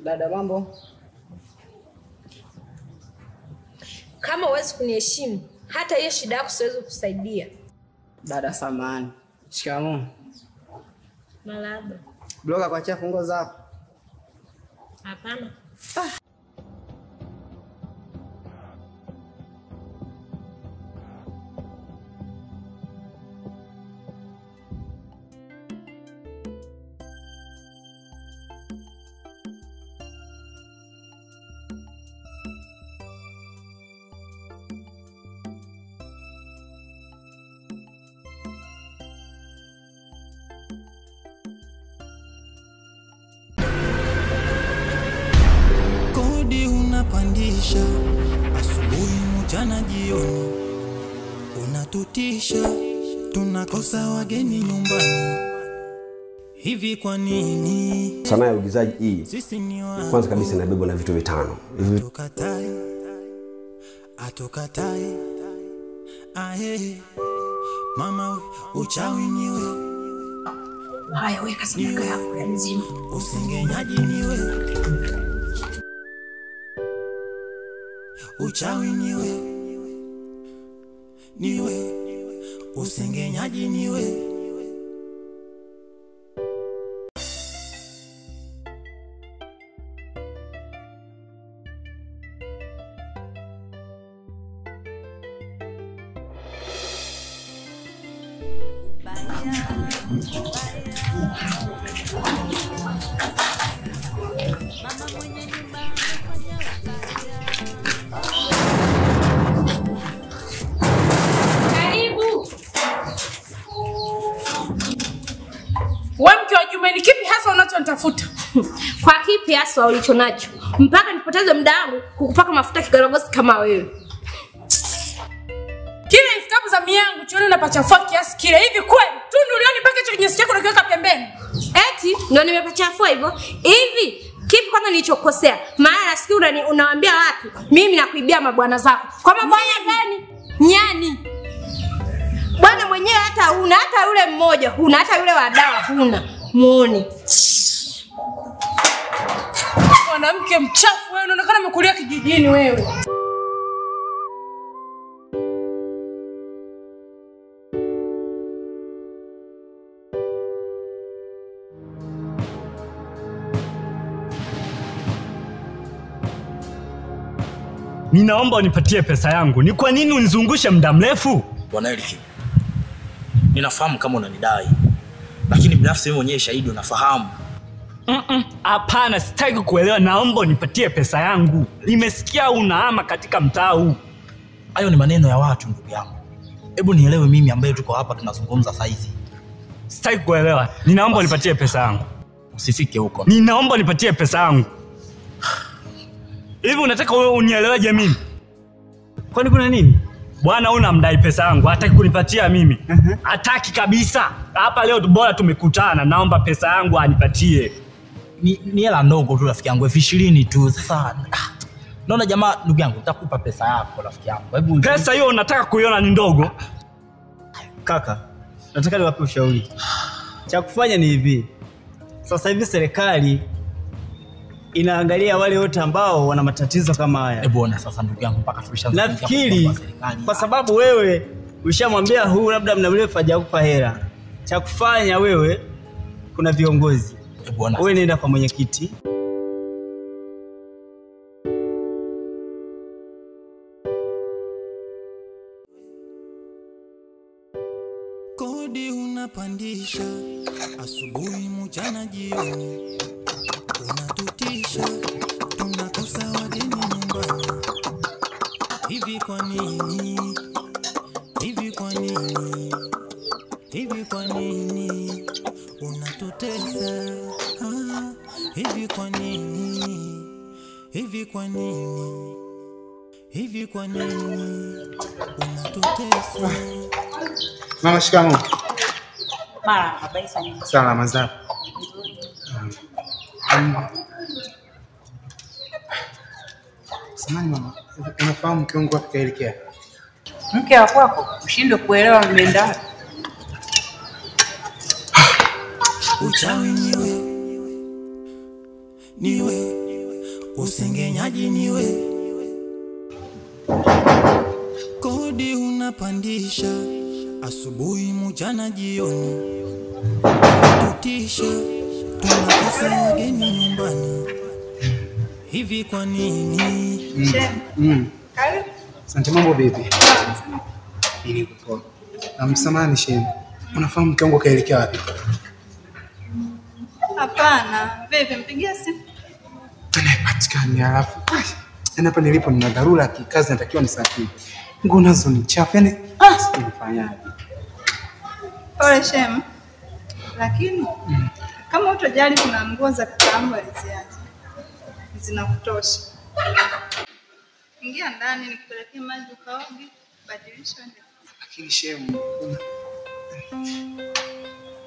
Dada mambo. Kama huwezi kuniheshimu, hata hiyo shida yako siwezi kukusaidia. Dada samani. Shikamoo. Malaba. Bloga kwa chafu nguo zako. Hapana. Unapandisha asubuhi mchana jioni, unatutisha tunakosa wageni nyumbani. Hivi kwa nini? Sanaa ya uigizaji hii kwanza kabisa inabebwa na vitu vitano. Atokatai ahe mama uchawi niwe. Haya weka sadaka yako ya mzima. Usengenyaji niwe. Uchawi niwe usengenyaji niwe. Ni kipi hasa unachonitafuta? Kwa kipi hasa ulichonacho? Mpaka nipoteze muda wangu kukupaka mafuta kigorogosi kama wewe. Kile ifikapo za miyangu chuoni unapachafua kiasi kile. Hivi kweli tundu ulionipaka hicho kinyesi chako unakiweka pembeni? Eti ndio nimepachafua hivyo? Hivi kipi kwanza nilichokosea? Maana nasikia unawaambia watu mimi nakuibia mabwana zako. Kwa mabwana gani? Nyani. Bwana mwenyewe hata huna, hata yule mmoja huna, hata yule wa dawa huna. Muone. Mwanamke mchafu wewe, unaonekana umekulia kijijini wewe. Ninaomba unipatie pesa yangu. Ni kwa nini unizungushe muda mrefu? Bwana Eric, ninafahamu kama unanidai, lakini binafsi wewe mwenyewe shahidi unafahamu. Hapana, sitaki kuelewa. Naomba unipatie pesa yangu. Nimesikia unahama katika mtaa huu. Hayo ni maneno ya watu ndugu yangu. Hebu nielewe mimi ambaye tuko hapa tunazungumza sasa hivi. Sitaki kuelewa. Ninaomba unipatie pesa yangu. Usifike huko. Ninaomba unipatie pesa yangu. Hivi unataka wewe unieleweje mimi? Kwani kuna nini? Bwana unamdai pesa yangu, hataki kunipatia mimi. Hataki kabisa. Hapa leo bora tumekutana, naomba pesa yangu anipatie. Ni hela ndogo tu rafiki yangu, 20,000 tu. Sasa naona jamaa ndugu yangu nitakupa pesa yako rafiki yangu. Hebu pesa hiyo unataka kuiona ni ndogo? Kaka, nataka niwape ushauri. Cha kufanya ni hivi. Sasa hivi serikali inaangalia wale wote ambao wana matatizo kama haya. Bwana sasa ndugu yangu mpaka tulishaanza. Nafikiri kwa sababu wewe ushamwambia huu labda muda mrefu hajakupa hela. Cha kufanya wewe, kuna viongozi. Wewe nenda kwa mwenyekiti. Kodi unapandisha asubuhi mchana jioni, unatutisha tunakosa wageni nyumbani. Hivi kwa nini? Hivi kwa nini? Hivi kwa nini unatutesa? Hivi kwa nini? Hivi kwa nini? Hivi kwa nini unatutesa? Mama, shikamoo. Mara habari sana. Salama zako? Samahani mama, unafahamu mke wangu wapi kaelekea? Mke wa kwako ushindwe kuelewa mmeenda wapi? Uchawi niwe, usengenyaji niwe, kodi unapandisha, asubuhi mchana jioni, unatutisha, tunakosa wageni nyumbani. Hivi kwa nini? Karibu. Asante, mambo vipi? Ili kupoa. Samahani Shem, unafahamu mke wangu kaelekea wapi? Hapana, vipi mpigia simu? Anapatikana alafu. Hapa nilipo nina dharura kikazi, natakiwa nisafiri. Nguo nazo ni chafu, yani sifanyaje. Pole Shem. Lakini kama utojali kuna nguo za kitaambo ziache. Zinakutosha. Ingia ndani nikupelekee maji ukaoge, badilisha ndio. Lakini Shem,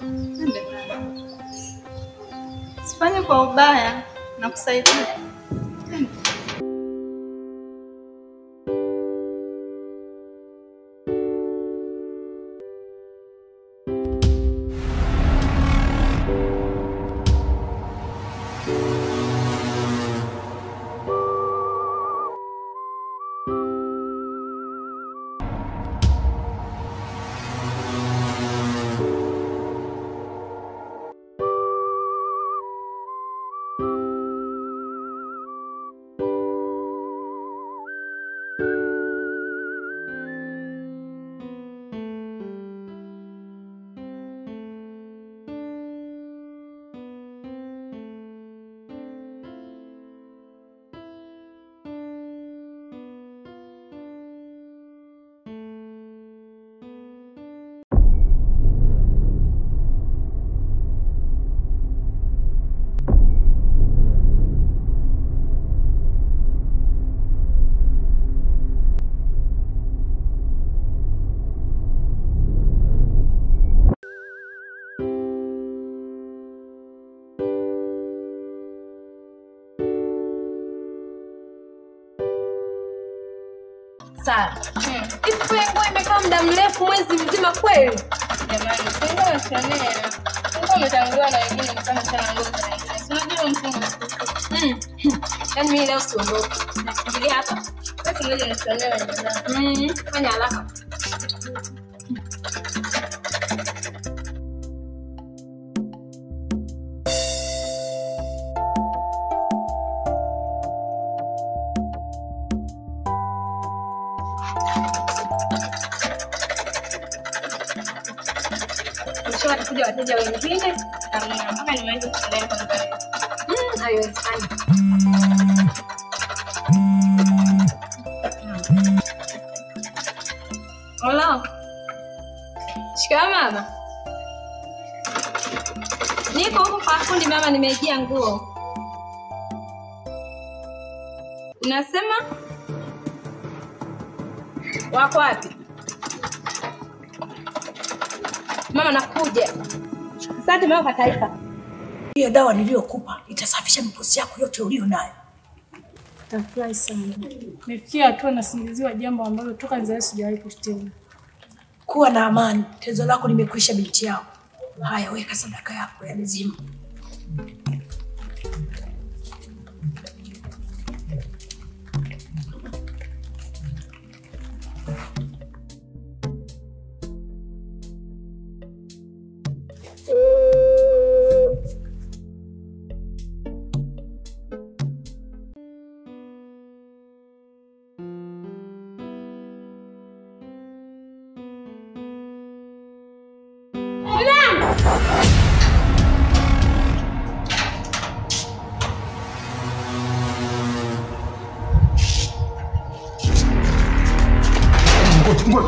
nende ndani. Sifanye kwa ubaya na kusaidia. Sara. Hivi nguo imekaa muda mrefu mwezi mzima kweli? Jamani, fungo la Chanel. Fungo umetanguliwa na wengine kama sana nguo za wengine. Si unajua mfungo. Yaani mimi leo siondoke. Nafikiria hapa. Basi ngoja na Chanel ndio. Fanya haraka. Kuja wateja wengine mpaka nimalize kuchelewa kwanza. Haiwezekani. Hola. Shikamoo mama. Niko huko kwa fundi mama, nimejia nguo. Unasema? Wako wapi? Mama nakuja. Asante mama kwa taarifa. Hiyo dawa niliyokupa itasafisha mikosi yako yote ulio nayo. Tafurahi sana. Nifikia hatua nasingiziwa jambo ambalo toka nizae sijawahi kutenda. Kuwa na amani. Tezo lako limekwisha binti yako. Haya, weka sadaka yako ya lazima.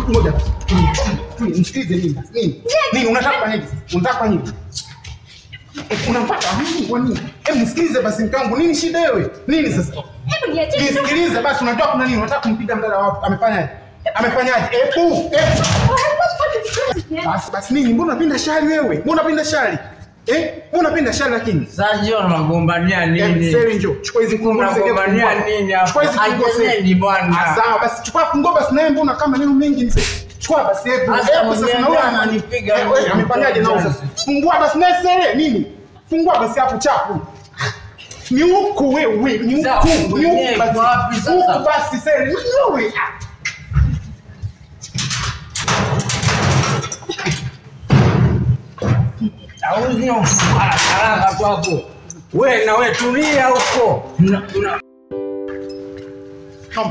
Ngoja. Msikilize nini? Nini unataka kufanya hivi? Unataka kufanya hivi? Unampata nini kwa nini? Hebu msikilize basi mkangu. Nini shida wewe? Nini sasa? Hebu niache. Nisikilize basi, unataka kuna nini? Unataka kumpiga mdada wapi? Amefanyaje? Amefanyaje? Basi nini? Mbona unapinda shari wewe? Mbona unapinda shari? Mbona unapinda shari lakini? Sasa njoo unagombania nini? Sasa njoo. Chukua hizi funguo unagombania nini hapa? Chukua hizi funguo Aje bwana. Sawa basi chukua funguo basi naye mbona kama neno mengi mzee. Chukua basi sasa na wewe ananipiga. Amefanyaje nao sasa? Fungua basi naye sere nini? Fungua basi hapo chapu. Ni huko wewe, ni huko. Ni huko wapi sasa? Huko basi sere. Ni wewe. Aunyo haraka kwako. Wewe na wewe tulia huko.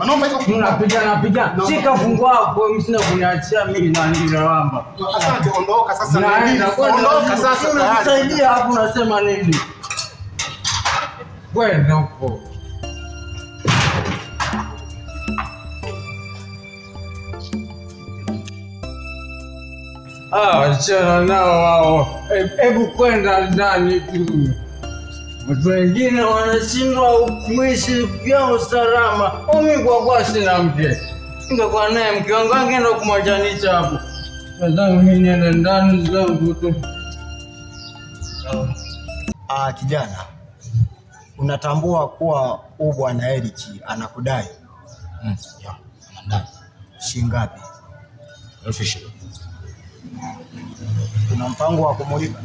Naomba hizo napiga. Shika fungu wako msina kuniachia mimi na nilawamba. Asante, ondoka sasa. Ondoka sasa. Unasaidia hapo unasema nini? Kwenda huko. Achana nao wao. Hebu kwenda ndani tu. Watu wengine wanashindwa kuishi vyao salama. Mimi kwa sina mke. Ningekuwa naye mke wangu angeenda kumwachanisha hapo. Sasa mimi niende ndani zangu tu. Kijana. Unatambua kuwa huyu bwana Eric anakudai? Ya, anadai. Shilingi ngapi? 20,000. Una mpango wa kumulipa?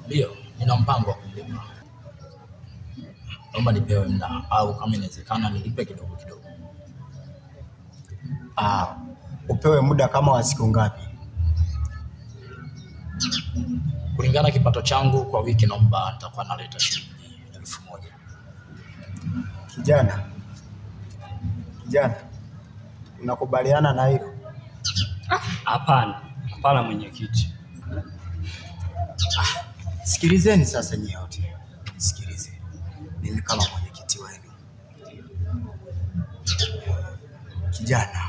Ndio, nina mpango wa kumlipa. Naomba nipewe muda au kama inawezekana nilipe kidogo kidogo. Upewe muda kama wa siku ngapi? Kulingana kipato changu kwa wiki naomba nitakuwa naleta shilingi 1,000. Kijana. Unakubaliana na hilo? Hapana mwenyekiti. Sikilizeni sasa nyote. Sikilize. Mimi kama mwenyekiti wenu. Kijana,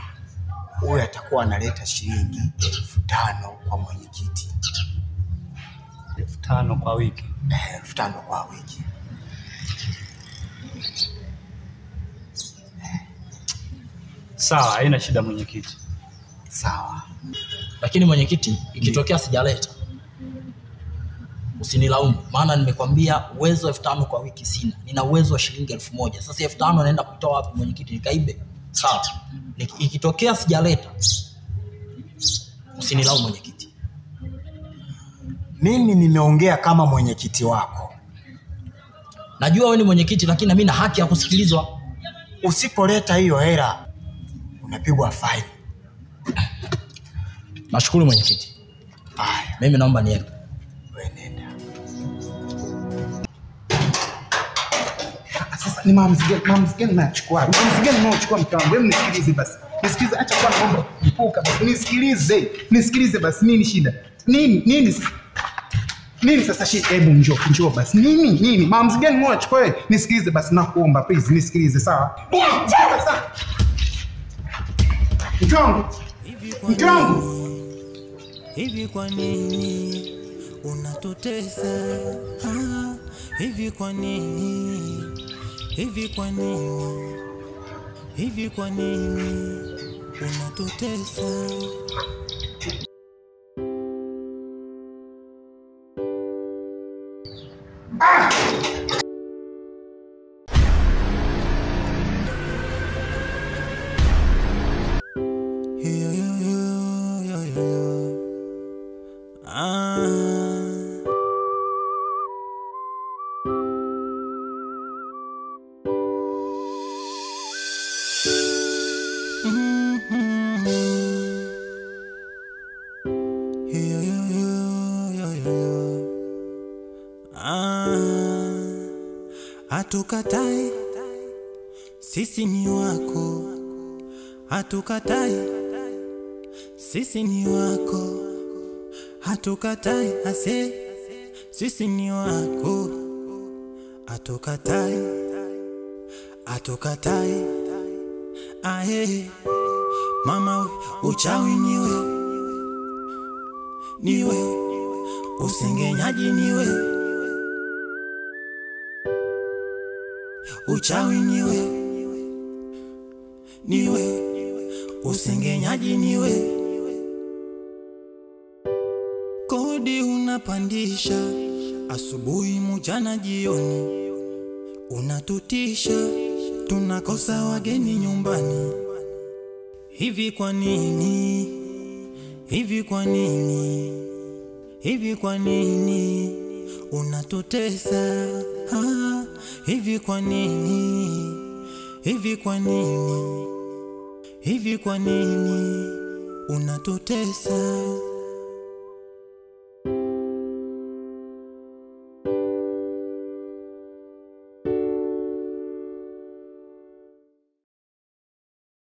huyu atakuwa analeta shilingi 5,000 kwa mwenyekiti. 5,000 kwa wiki. 5,000 kwa wiki. Sawa, haina shida mwenyekiti. Sawa. Lakini mwenyekiti, ikitokea sijaleta usinilaumu, maana nimekwambia uwezo 5,000 kwa wiki sina. Nina uwezo wa shilingi 1,000. Sasa 5,000 naenda kutoa wapi mwenyekiti? Nikaibe? Sawa. Ikitokea sijaleta usinilaumu mwenyekiti. Mimi nimeongea kama mwenyekiti wako. Najua wewe ni mwenyekiti lakini na mimi na haki ya kusikilizwa. Usipoleta hiyo hela unapigwa fine. Nashukuru mwenyekiti. Mimi naomba niende. Wewe nenda. Sasa ni maamuzi gani unachukua? Maamuzi gani unachukua mtangu? Hebu nisikilize basi. Nisikilize, acha kwa naomba ipuka basi. Nisikilize basi, nini shida? Nini sasa shida? Hebu njoo basi. Nini? Maamuzi gani unachukua wewe? Nisikilize basi nakuomba please, nisikilize sawa? Sasa. Mtangu. Hivi kwa nini unatutesa? Hivi kwa nini? Hivi kwa nini? Hivi kwa nini unatutesa? Hatukatai, sisi ni wako. Hatukatai, sisi ni wako. Hatukatai, sisi ni wako. Hatukatai, mama uchawi niwe, usengenyaji niwe. uchawi niwe, usengenyaji niwe, kodi unapandisha, asubuhi mchana jioni, unatutisha, tunakosa wageni nyumbani. Hivi kwa nini? Hivi kwa nini? Hivi kwa nini unatutesa? Hivi kwa nini? Hivi kwa nini? Hivi kwa nini unatutesa?